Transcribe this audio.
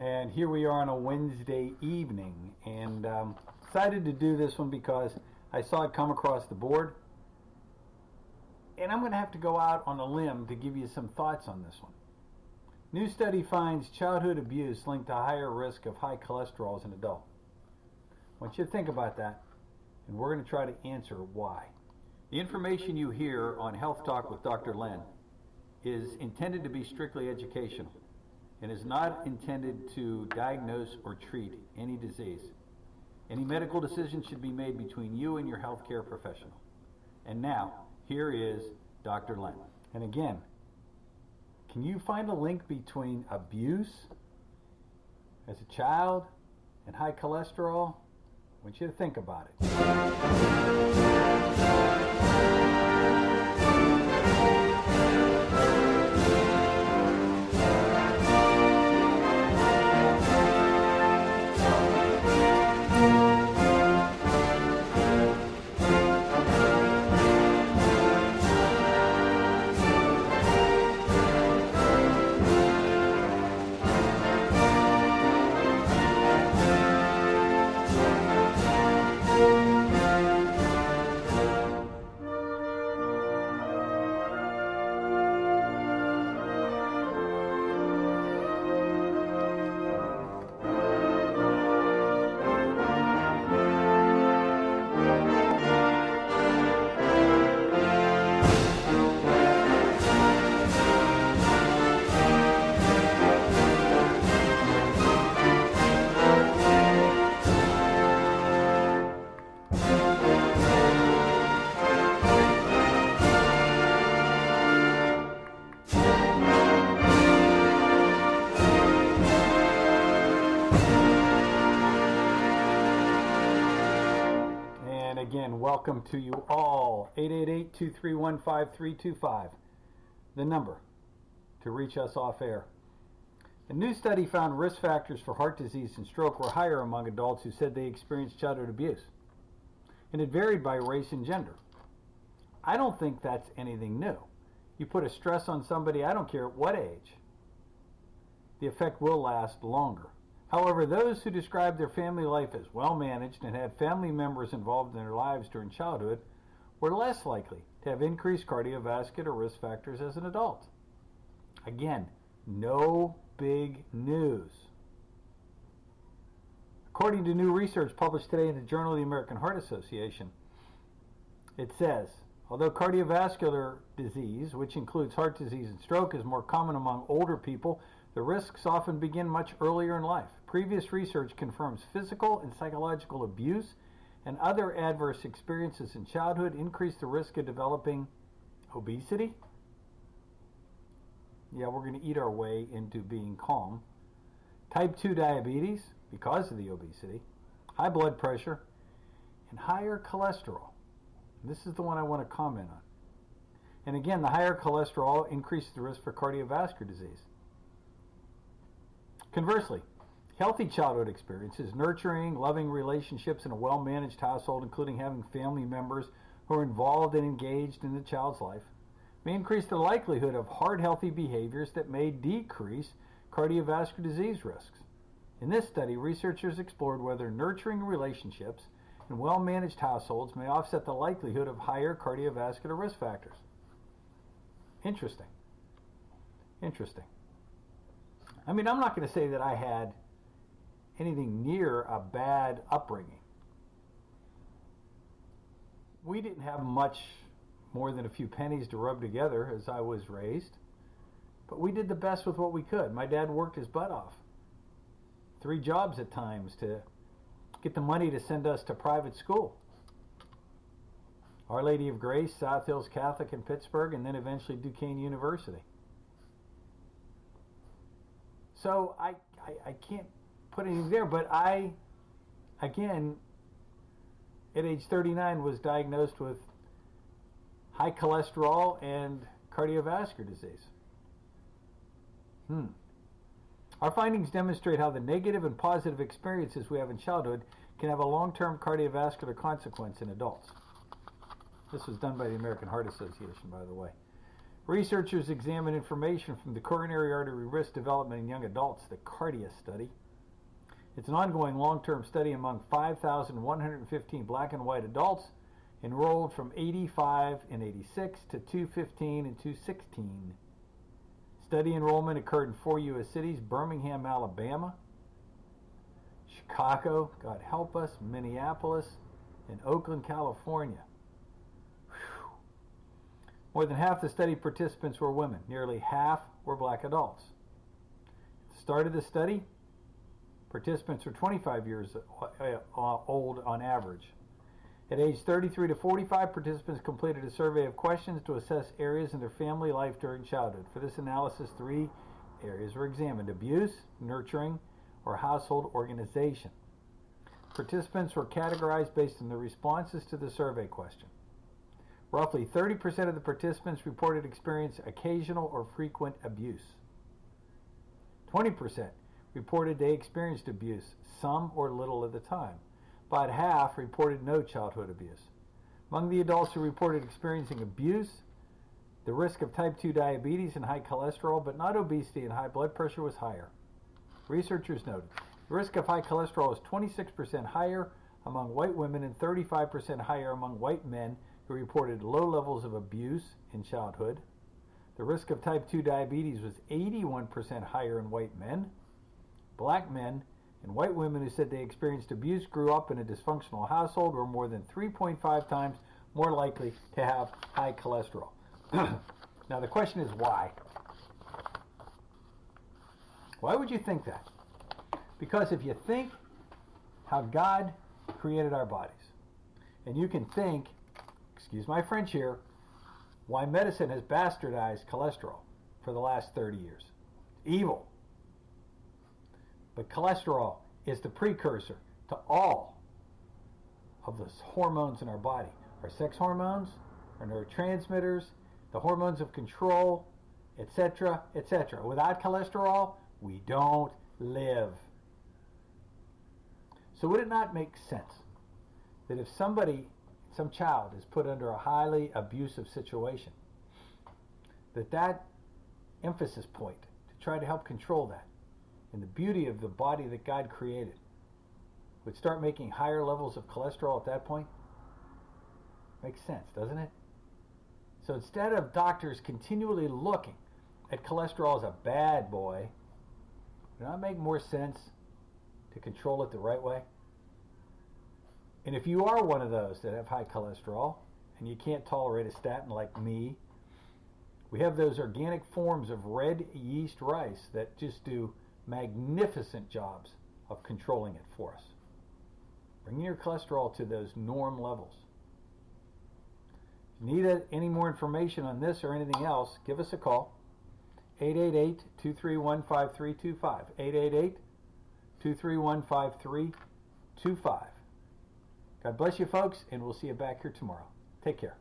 And here we are on a Wednesday evening, and decided to do this one because I saw it come across the board, and I'm going to have to go out on a limb to give you some thoughts on this one. New study finds childhood abuse linked to higher risk of high cholesterol as an adult. I want you to think about that, and we're going to try to answer why. The information you hear on Health Talk with Dr. Len is intended to be strictly educational and is not intended to diagnose or treat any disease. Any medical decision should be made between you and your healthcare professional. And now, here is Dr. Len. And again, can you find a link between abuse as a child and high cholesterol? I want you to think about it. Again, welcome to you all. 888-231-5325, the number to reach us off air. A new study found risk factors for heart disease and stroke were higher among adults who said they experienced childhood abuse. And it varied by race and gender. I don't think that's anything new. You put a stress on somebody, I don't care at what age, the effect will last longer. However, those who described their family life as well managed and had family members involved in their lives during childhood were less likely to have increased cardiovascular risk factors as an adult. Again, no big news. According to new research published today in the Journal of the American Heart Association, it says, although cardiovascular disease, which includes heart disease and stroke, is more common among older people, the risks often begin much earlier in life. Previous research confirms physical and psychological abuse and other adverse experiences in childhood increase the risk of developing obesity. Yeah, we're going to eat our way into being calm. Type 2 diabetes, because of the obesity, high blood pressure, and higher cholesterol. This is the one I want to comment on. And again, the higher cholesterol increases the risk for cardiovascular disease. Conversely, healthy childhood experiences, nurturing, loving relationships in a well-managed household, including having family members who are involved and engaged in the child's life, may increase the likelihood of heart-healthy behaviors that may decrease cardiovascular disease risks. In this study, researchers explored whether nurturing relationships in well-managed households may offset the likelihood of higher cardiovascular risk factors. Interesting. Interesting. I mean, I'm not going to say that I had anything near a bad upbringing. We didn't have much more than a few pennies to rub together as I was raised, but we did the best with what we could. My dad worked his butt off. 3 jobs at times to get the money to send us to private school. Our Lady of Grace, South Hills Catholic in Pittsburgh, and then eventually Duquesne University. So I can't put anything there, but I, again, at age 39 was diagnosed with high cholesterol and cardiovascular disease. Our findings demonstrate how the negative and positive experiences we have in childhood can have a long-term cardiovascular consequence in adults. This was done by the American Heart Association, by the way. Researchers examined information from the coronary artery risk development in young adults, the CARDIA study. It's an ongoing long-term study among 5,115 black and white adults enrolled from 85 and 86 to 215 and 216. Study enrollment occurred in 4 U.S. cities: Birmingham, Alabama, Chicago, God help us, Minneapolis, and Oakland, California. Whew. More than half the study participants were women. Nearly half were black adults. At the start of the study, participants were 25 years old on average. At age 33 to 45, participants completed a survey of questions to assess areas in their family life during childhood. For this analysis, 3 areas were examined: abuse, nurturing, or household organization. Participants were categorized based on the responses to the survey question. Roughly 30% of the participants reported experience occasional or frequent abuse. 20% reported they experienced abuse some or little of the time. About half reported no childhood abuse. Among the adults who reported experiencing abuse, the risk of type 2 diabetes and high cholesterol, but not obesity and high blood pressure, was higher. Researchers noted the risk of high cholesterol is 26% higher among white women and 35% higher among white men who reported low levels of abuse in childhood. The risk of type 2 diabetes was 81% higher in white men. Black men and white women who said they experienced abuse, grew up in a dysfunctional household, were more than 3.5 times more likely to have high cholesterol. Now the question is why? Why would you think that? Because if you think how God created our bodies, and you can think, excuse my French here, why medicine has bastardized cholesterol for the last 30 years. Evil. But cholesterol is the precursor to all of the hormones in our body. Our sex hormones, our neurotransmitters, the hormones of control, etc., etc. Without cholesterol, we don't live. So would it not make sense that if some child is put under a highly abusive situation, that emphasis point to try to help control that, and the beauty of the body that God created, would start making higher levels of cholesterol at that point? Makes sense, doesn't it? So instead of doctors continually looking at cholesterol as a bad boy, would it not make more sense to control it the right way? And if you are one of those that have high cholesterol and you can't tolerate a statin like me, we have those organic forms of red yeast rice that just do magnificent jobs of controlling it for us. Bringing your cholesterol to those norm levels. If you need any more information on this or anything else, give us a call. 888-231-5325. 888-231-5325. God bless you, folks, and we'll see you back here tomorrow. Take care.